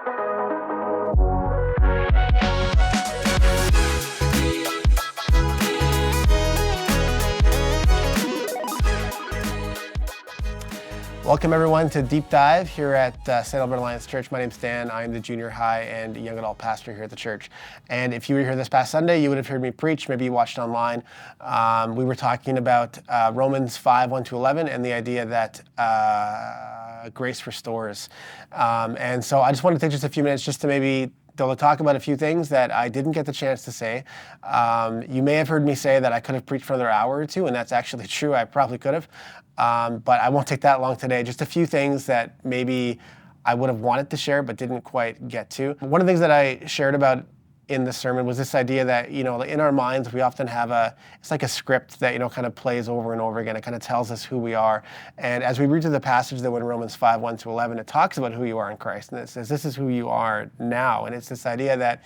Welcome everyone to Deep Dive here at St. Albert Alliance Church. My name's Dan. I'm the junior high and young adult pastor here at the church. And if you were here this past Sunday, you would have heard me preach. Maybe you watched online. We were talking about Romans 5:1-11 and the idea that grace restores. And so I just wanted to take just a few minutes just to maybe talk about a few things that I didn't get the chance to say. You may have heard me say that I could have preached for another hour or two, and that's actually true. I probably could have. But I won't take that long today. Just a few things that maybe I would have wanted to share but didn't quite get to. One of the things that I shared about in the sermon was this idea that, in our minds, we often have it's like a script that, kind of plays over and over again. It kind of tells us who we are. And as we read through the passage that in Romans 5:1-11, it talks about who you are in Christ. And it says, this is who you are now. And it's this idea that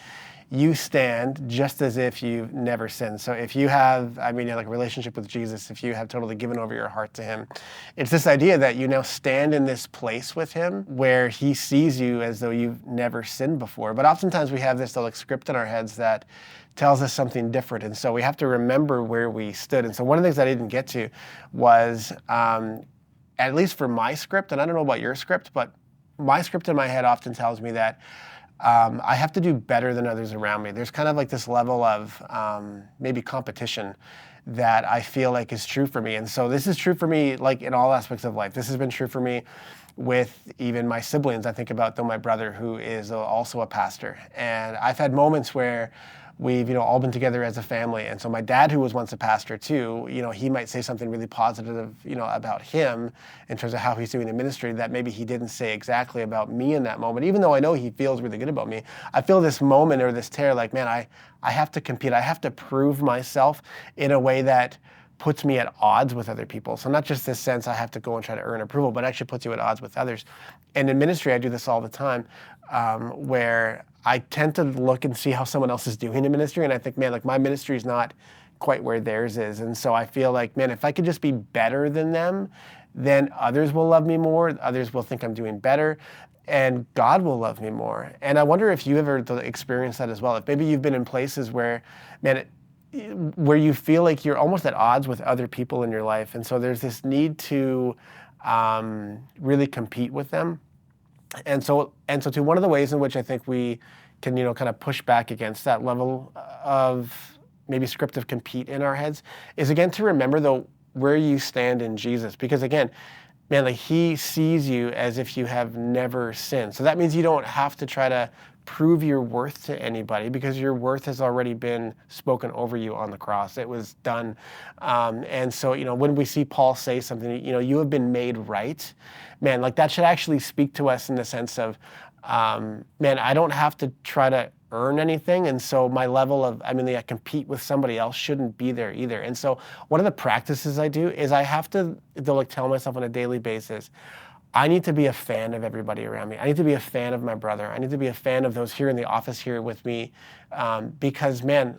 you stand just as if you've never sinned. So if you have, like a relationship with Jesus, if you have totally given over your heart to him, it's this idea that you now stand in this place with him where he sees you as though you've never sinned before. But oftentimes we have this script in our heads that tells us something different. And so we have to remember where we stood. And so one of the things I didn't get to was, at least for my script, and I don't know about your script, but my script in my head often tells me that I have to do better than others around me. There's kind of like this level of maybe competition that I feel like is true for me. And so this is true for me like in all aspects of life. This has been true for me with even my siblings. I think about my brother, who is also a pastor. And I've had moments where we've all been together as a family. And so my dad, who was once a pastor too, he might say something really positive about him in terms of how he's doing in ministry that maybe he didn't say exactly about me in that moment. Even though I know he feels really good about me, I feel this moment or this tear like, man, I have to compete. I have to prove myself in a way that puts me at odds with other people. So not just this sense I have to go and try to earn approval, but actually puts you at odds with others. And in ministry, I do this all the time, where I tend to look and see how someone else is doing in ministry, and I think, man, my ministry is not quite where theirs is. And so I feel like, man, if I could just be better than them, then others will love me more, others will think I'm doing better, and God will love me more. And I wonder if you ever experienced that as well. If maybe you've been in places where, man, where you feel like you're almost at odds with other people in your life, and so there's this need to really compete with them. And so to one of the ways in which I think we can, kind of push back against that level of maybe script of compete in our heads is, again, to remember, though, where you stand in Jesus. Because, again, man, he sees you as if you have never sinned. So that means you don't have to try to prove your worth to anybody, because your worth has already been spoken over you on the cross. It was done. And so, when we see Paul say something, you have been made right, man, that should actually speak to us in the sense of, man, I don't have to try to earn anything. And so my level of, I compete with somebody else shouldn't be there either. And so one of the practices I do is I have to tell myself on a daily basis, I need to be a fan of everybody around me. I need to be a fan of my brother. I need to be a fan of those here in the office here with me, because, man,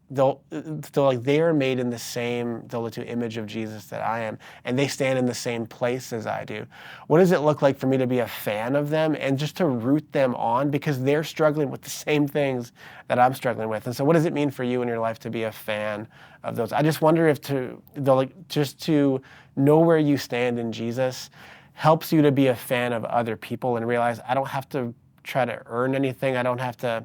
they are made in the same image of Jesus that I am, and they stand in the same place as I do. What does it look like for me to be a fan of them and just to root them on, because they're struggling with the same things that I'm struggling with? And so what does it mean for you in your life to be a fan of those? I just wonder if just to know where you stand in Jesus helps you to be a fan of other people and realize I don't have to try to earn anything. I don't have to,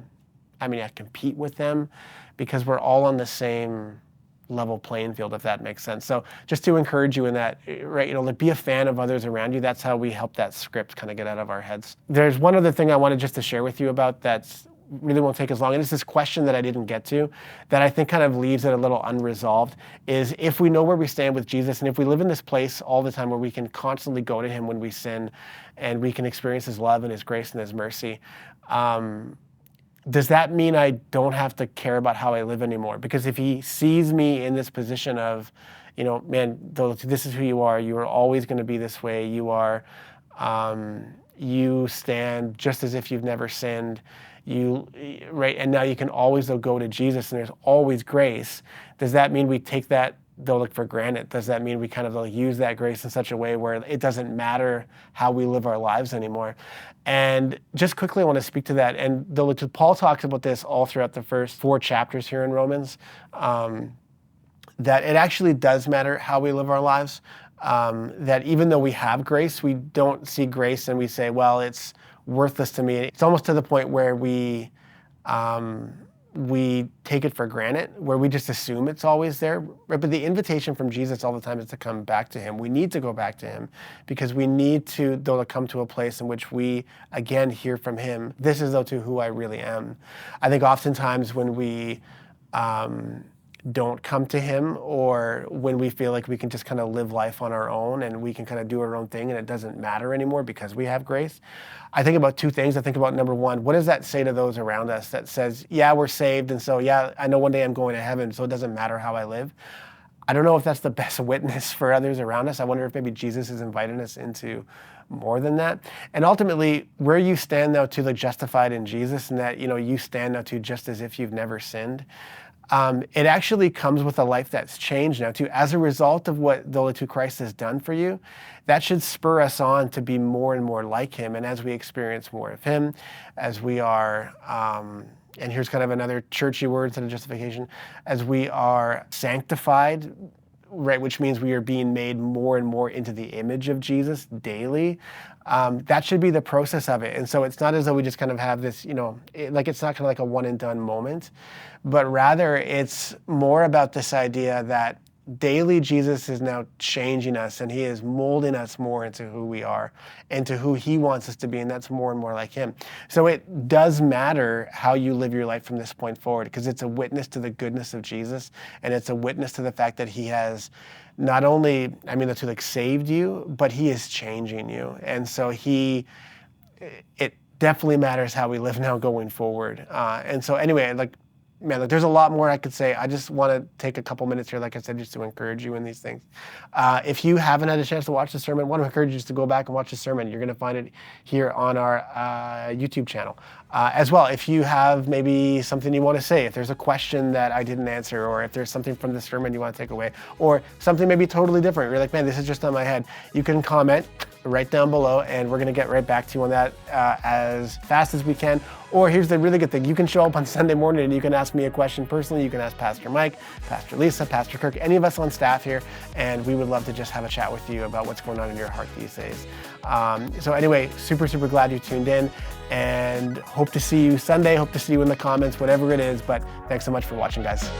I compete with them, because we're all on the same level playing field, if that makes sense. So just to encourage you in that, right, be a fan of others around you. That's how we help that script kind of get out of our heads. There's one other thing I wanted just to share with you about that's really won't take as long. And it's this question that I didn't get to that I think kind of leaves it a little unresolved, is if we know where we stand with Jesus, and if we live in this place all the time where we can constantly go to him when we sin and we can experience his love and his grace and his mercy, does that mean I don't have to care about how I live anymore? Because if he sees me in this position of, man, this is who you are are always going to be this way. You stand just as if you've never sinned. Right, and now you can always go to Jesus, and there's always grace. Does that mean we take that they'll look for granted? Does that mean we kind of use that grace in such a way where it doesn't matter how we live our lives anymore? And just quickly, I want to speak to that. And Paul talks about this all throughout the first 4 chapters here in Romans, that it actually does matter how we live our lives. That even though we have grace, we don't see grace and we say, well, it's worthless to me. It's almost to the point where we take it for granted, where we just assume it's always there. Right? But the invitation from Jesus all the time is to come back to him. We need to go back to him because we need to come to a place in which we, again, hear from him. This is, to who I really am. I think oftentimes when we don't come to him, or when we feel like we can just kind of live life on our own and we can kind of do our own thing and it doesn't matter anymore because we have grace, I think about 2 things. I think about, number one, what does that say to those around us that says, yeah, we're saved, and so, yeah, I know one day I'm going to heaven, so it doesn't matter how I live. I don't know if that's the best witness for others around us. I wonder if maybe Jesus is inviting us into more than that. And ultimately, where you stand now to justified in Jesus, and that, you stand now to just as if you've never sinned. It actually comes with a life that's changed now too. As a result of what Christ has done for you, that should spur us on to be more and more like him. And as we experience more of him, as we are, and here's kind of another churchy word instead of justification, as we are sanctified, right, which means we are being made more and more into the image of Jesus daily. That should be the process of it. And so it's not as though we just kind of have this, it's not kind of like a one and done moment, but rather it's more about this idea that daily Jesus is now changing us, and he is molding us more into who we are and to who he wants us to be, and that's more and more like him. So it does matter how you live your life from this point forward, because it's a witness to the goodness of Jesus, and it's a witness to the fact that he has not only, saved you, but he is changing you. And so it definitely matters how we live now going forward. And so anyway, there's a lot more I could say. I just want to take a couple minutes here, like I said, just to encourage you in these things. If you haven't had a chance to watch the sermon, I want to encourage you just to go back and watch the sermon. You're going to find it here on our YouTube channel. As well, if you have maybe something you want to say, if there's a question that I didn't answer, or if there's something from the sermon you want to take away, or something maybe totally different, you're like, man, this is just on my head, you can comment right down below, and we're going to get right back to you on that as fast as we can. Or here's the really good thing. You can show up on Sunday morning and you can ask me a question personally. You can ask Pastor Mike, Pastor Lisa, Pastor Kirk, any of us on staff here, and we would love to just have a chat with you about what's going on in your heart these days. So anyway, super, super glad you tuned in, and hope to see you Sunday. Hope to see you in the comments, whatever it is. But thanks so much for watching, guys.